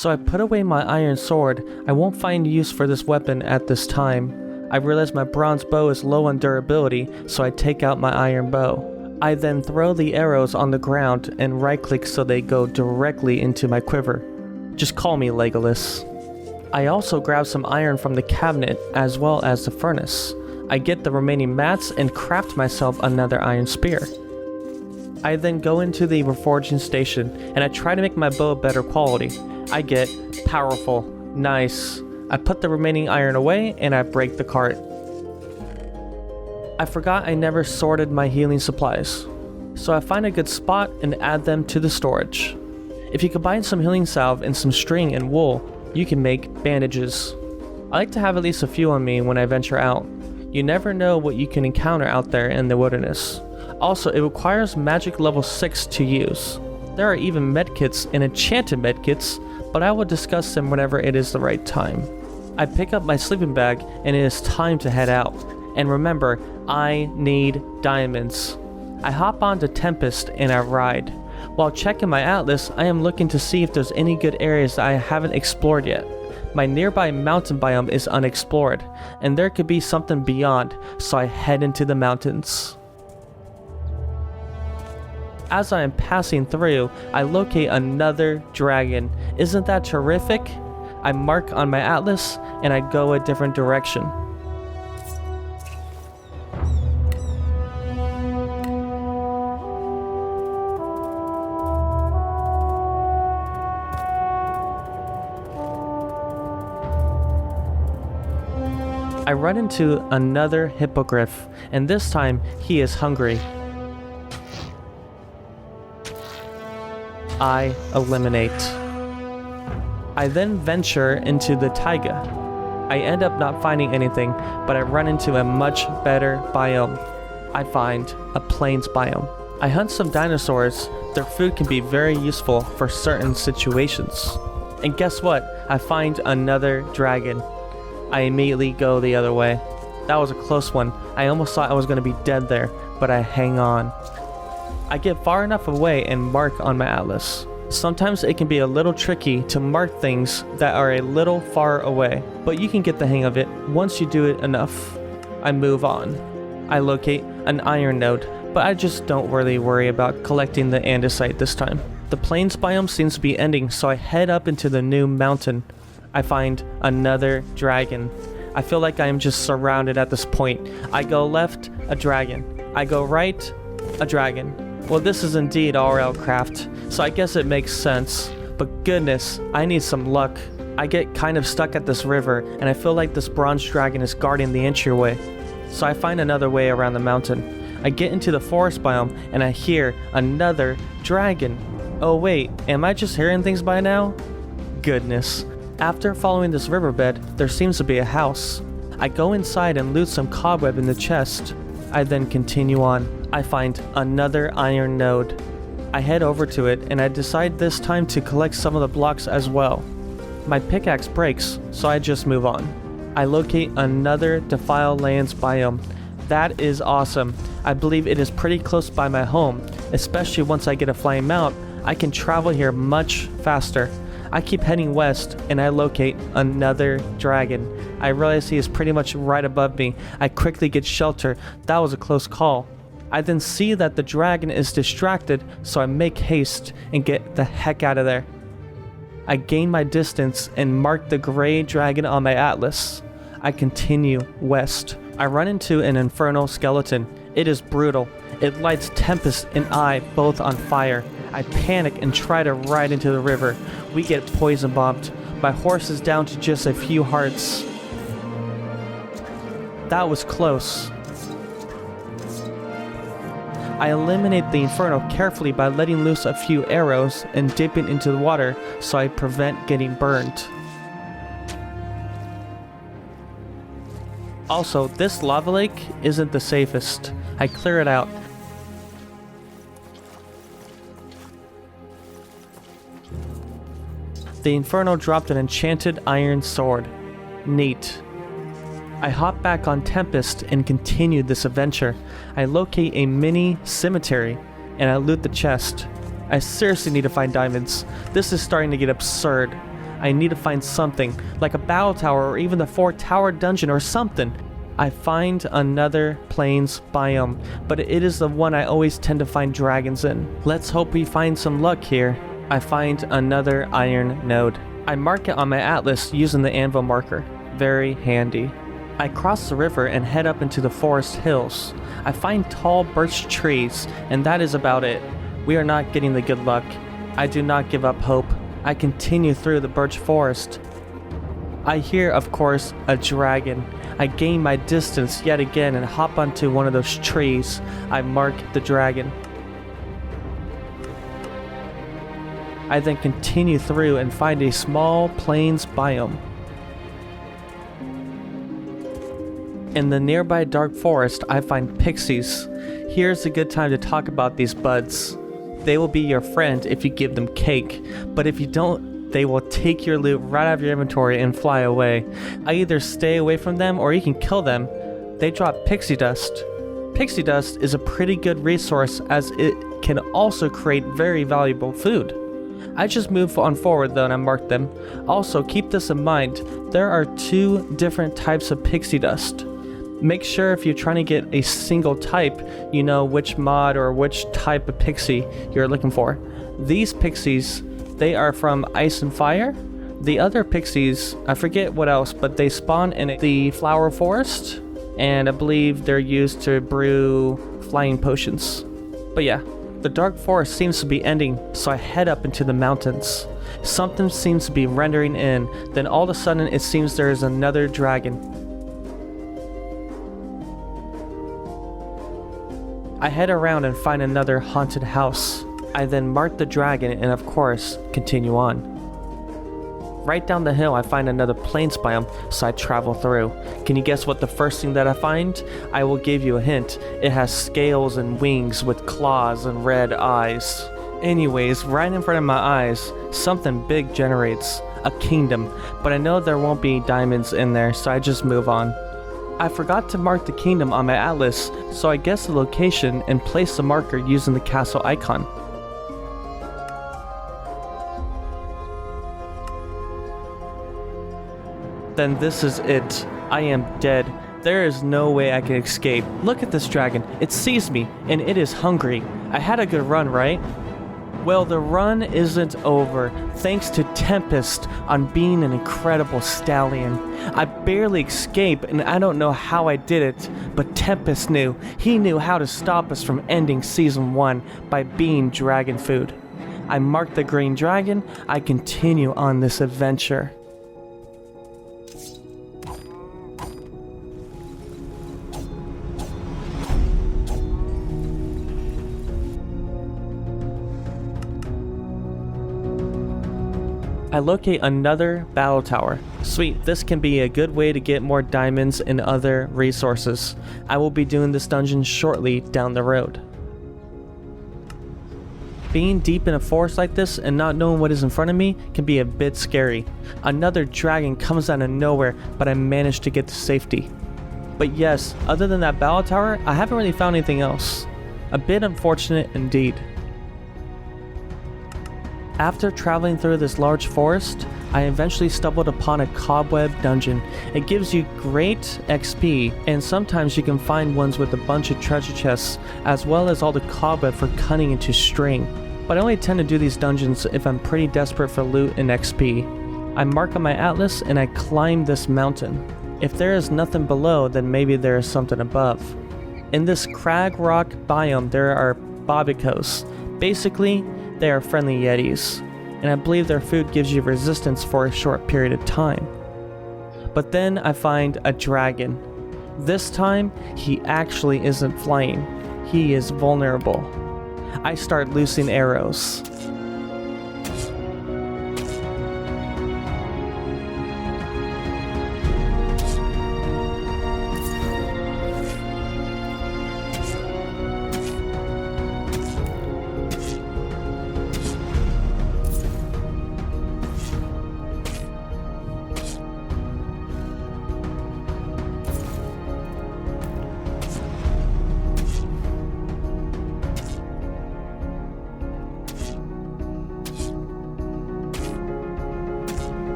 So I put away my iron sword. I won't find use for this weapon at this time. I realize my bronze bow is low on durability, so I take out my iron bow. I then throw the arrows on the ground and right click so they go directly into my quiver. Just call me Legolas. I also grab some iron from the cabinet as well as the furnace. I get the remaining mats and craft myself another iron spear. I then go into the reforging station and I try to make my bow better quality. I get powerful, nice. I put the remaining iron away and I break the cart. I forgot I never sorted my healing supplies, so I find a good spot and add them to the storage. If you combine some healing salve and some string and wool, you can make bandages. I like to have at least a few on me when I venture out. You never know what you can encounter out there in the wilderness. Also, it requires magic level 6 to use. There are even medkits and enchanted medkits, but I will discuss them whenever it is the right time. I pick up my sleeping bag and it is time to head out. And remember, I need diamonds. I hop onto Tempest and I ride. While checking my atlas, I am looking to see if there's any good areas that I haven't explored yet. My nearby mountain biome is unexplored, and there could be something beyond, so I head into the mountains. As I am passing through, I locate another dragon. Isn't that terrific? I mark on my atlas, and I go a different direction. I run into another hippogriff, and this time he is hungry. I eliminate. I then venture into the taiga. I end up not finding anything, but I run into a much better biome. I find a plains biome. I hunt some dinosaurs. Their food can be very useful for certain situations. And guess what? I find another dragon. I immediately go the other way. That was a close one. I almost thought I was going to be dead there, but I hang on. I get far enough away and mark on my atlas. Sometimes it can be a little tricky to mark things that are a little far away, but you can get the hang of it once you do it enough. I move on. I locate an iron node, but I just don't really worry about collecting the andesite this time. The plains biome seems to be ending, so I head up into the new mountain. I find another dragon. I feel like I am just surrounded at this point. I go left, a dragon. I go right, a dragon. Well, this is indeed RLCraft, so I guess it makes sense. But goodness, I need some luck. I get kind of stuck at this river, and I feel like this bronze dragon is guarding the entryway. So I find another way around the mountain. I get into the forest biome, and I hear another dragon. Oh wait, am I just hearing things by now? Goodness. After following this riverbed, there seems to be a house. I go inside and loot some cobweb in the chest. I then continue on. I find another iron node. I head over to it and I decide this time to collect some of the blocks as well. My pickaxe breaks, so I just move on. I locate another defiled lands biome. That is awesome. I believe it is pretty close by my home, especially once I get a flying mount. I can travel here much faster. I keep heading west and I locate another dragon. I realize he is pretty much right above me. I quickly get shelter. That was a close call. I then see that the dragon is distracted, so I make haste and get the heck out of there. I gain my distance and mark the gray dragon on my atlas. I continue west. I run into an infernal skeleton. It is brutal. It lights Tempest and I both on fire. I panic and try to ride into the river. We get poison bombed. My horse is down to just a few hearts. That was close. I eliminate the inferno carefully by letting loose a few arrows and dipping into the water so I prevent getting burned. Also, this lava lake isn't the safest. I clear it out. The Inferno dropped an enchanted iron sword. Neat. I hop back on Tempest and continue this adventure. I locate a mini cemetery and I loot the chest. I seriously need to find diamonds. This is starting to get absurd. I need to find something, like a battle tower or even the 4-tower dungeon or something. I find another plains biome, but it is the one I always tend to find dragons in. Let's hope we find some luck here. I find another iron node. I mark it on my atlas using the anvil marker. Very handy. I cross the river and head up into the forest hills. I find tall birch trees, and that is about it. We are not getting the good luck. I do not give up hope. I continue through the birch forest. I hear, of course, a dragon. I gain my distance yet again and hop onto one of those trees. I mark the dragon. I then continue through and find a small plains biome. In the nearby dark forest, I find pixies. Here's a good time to talk about these buds. They will be your friend if you give them cake, but if you don't, they will take your loot right out of your inventory and fly away. I either stay away from them or you can kill them. They drop pixie dust. Pixie dust is a pretty good resource as it can also create very valuable food. I just move on forward though and I mark them. Also, keep this in mind, there are 2 different types of pixie dust. Make sure if you're trying to get a single type, you know which mod or which type of pixie you're looking for. These pixies, they are from ice and fire. The other pixies, I forget what else, but they spawn in the flower forest, and I believe they're used to brew flying potions. But yeah, the dark forest seems to be ending, so I head up into the mountains. Something seems to be rendering in, then all of a sudden it seems there is another dragon. I head around and find another haunted house. I then mark the dragon and of course, continue on. Right down the hill I find another plains biome, so I travel through. Can you guess what the first thing that I find? I will give you a hint. It has scales and wings with claws and red eyes. Anyways, right in front of my eyes, something big generates. A kingdom, but I know there won't be diamonds in there, so I just move on. I forgot to mark the kingdom on my atlas, so I guess the location and place the marker using the castle icon. Then this is it. I am dead. There is no way I can escape. Look at this dragon. It sees me, and it is hungry. I had a good run, right? Well, the run isn't over, thanks to Tempest on being an incredible stallion. I barely escaped, and I don't know how I did it, but Tempest knew. He knew how to stop us from ending Season 1 by being dragon food. I mark the green dragon. I continue on this adventure. I locate another battle tower. Sweet, this can be a good way to get more diamonds and other resources. I will be doing this dungeon shortly down the road. Being deep in a forest like this and not knowing what is in front of me can be a bit scary. Another dragon comes out of nowhere, but I managed to get to safety. But yes, other than that battle tower, I haven't really found anything else. A bit unfortunate indeed. After traveling through this large forest, I eventually stumbled upon a cobweb dungeon. It gives you great XP, and sometimes you can find ones with a bunch of treasure chests, as well as all the cobweb for cutting into string. But I only tend to do these dungeons if I'm pretty desperate for loot and XP. I mark on my atlas and I climb this mountain. If there is nothing below, then maybe there is something above. In this crag rock biome, there are bobicos. Basically, they are friendly yetis, and I believe their food gives you resistance for a short period of time. But then I find a dragon. This time, he actually isn't flying. He is vulnerable. I start loosing arrows.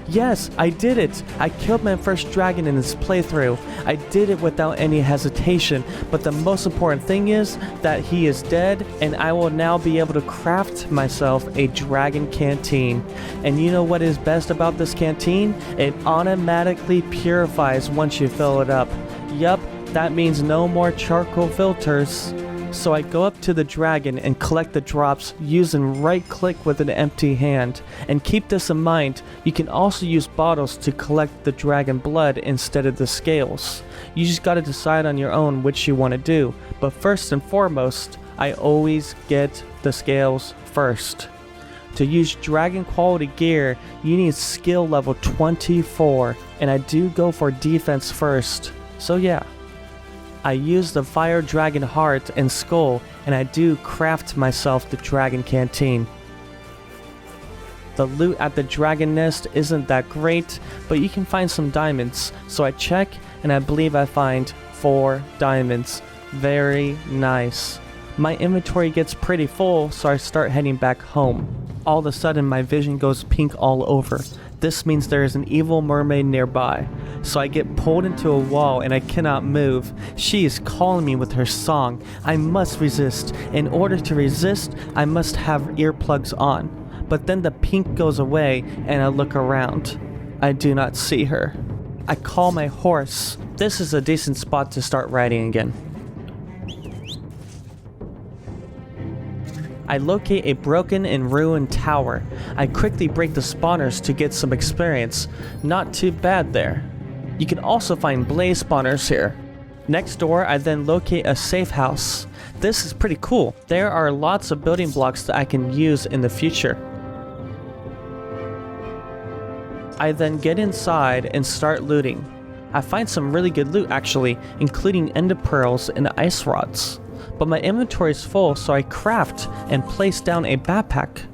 Yes, I did it! I killed my first dragon in this playthrough. I did it without any hesitation, but the most important thing is that he is dead, and I will now be able to craft myself a dragon canteen. And you know what is best about this canteen? It automatically purifies once you fill it up. Yup, that means no more charcoal filters. So I go up to the dragon and collect the drops using right click with an empty hand. And keep this in mind, you can also use bottles to collect the dragon blood instead of the scales. You just gotta decide on your own which you want to do. But first and foremost, I always get the scales first. To use dragon quality gear, you need skill level 24, and I do go for defense first. So yeah. I use the fire dragon heart and skull, and I do craft myself the dragon canteen. The loot at the dragon nest isn't that great, but you can find some diamonds, so I check and I believe I find 4 diamonds. Very nice. My inventory gets pretty full, so I start heading back home. All of a sudden my vision goes pink all over. This means there is an evil mermaid nearby. So I get pulled into a wall and I cannot move. She is calling me with her song. I must resist. In order to resist, I must have earplugs on. But then the pink goes away and I look around. I do not see her. I call my horse. This is a decent spot to start riding again. I locate a broken and ruined tower. I quickly break the spawners to get some experience. Not too bad there. You can also find blaze spawners here. Next door, I then locate a safe house. This is pretty cool. There are lots of building blocks that I can use in the future. I then get inside and start looting. I find some really good loot actually, including ender pearls and ice rods. But my inventory is full, so I craft and place down a backpack.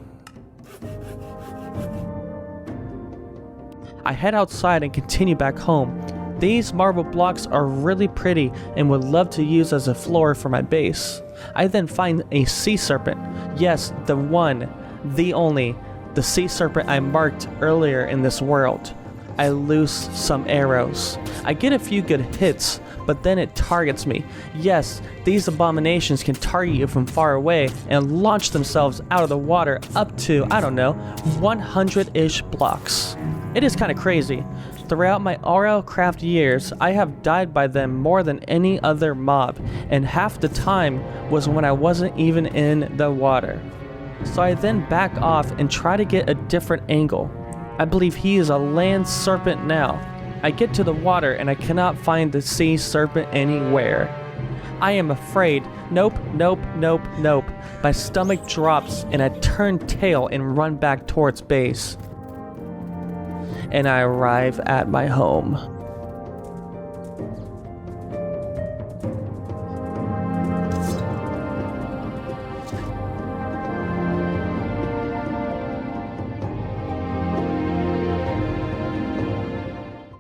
I head outside and continue back home. These marble blocks are really pretty and would love to use as a floor for my base. I then find a sea serpent. Yes, the one, the only, the sea serpent I marked earlier in this world. I loose some arrows. I get a few good hits, but then it targets me. Yes, these abominations can target you from far away and launch themselves out of the water up to, I don't know, 100-ish blocks. It is kind of crazy. Throughout my RLCraft years, I have died by them more than any other mob, and half the time was when I wasn't even in the water. So I then back off and try to get a different angle. I believe he is a land serpent now. I get to the water and I cannot find the sea serpent anywhere. I am afraid. Nope, nope, nope, nope. My stomach drops and I turn tail and run back towards base. And I arrive at my home.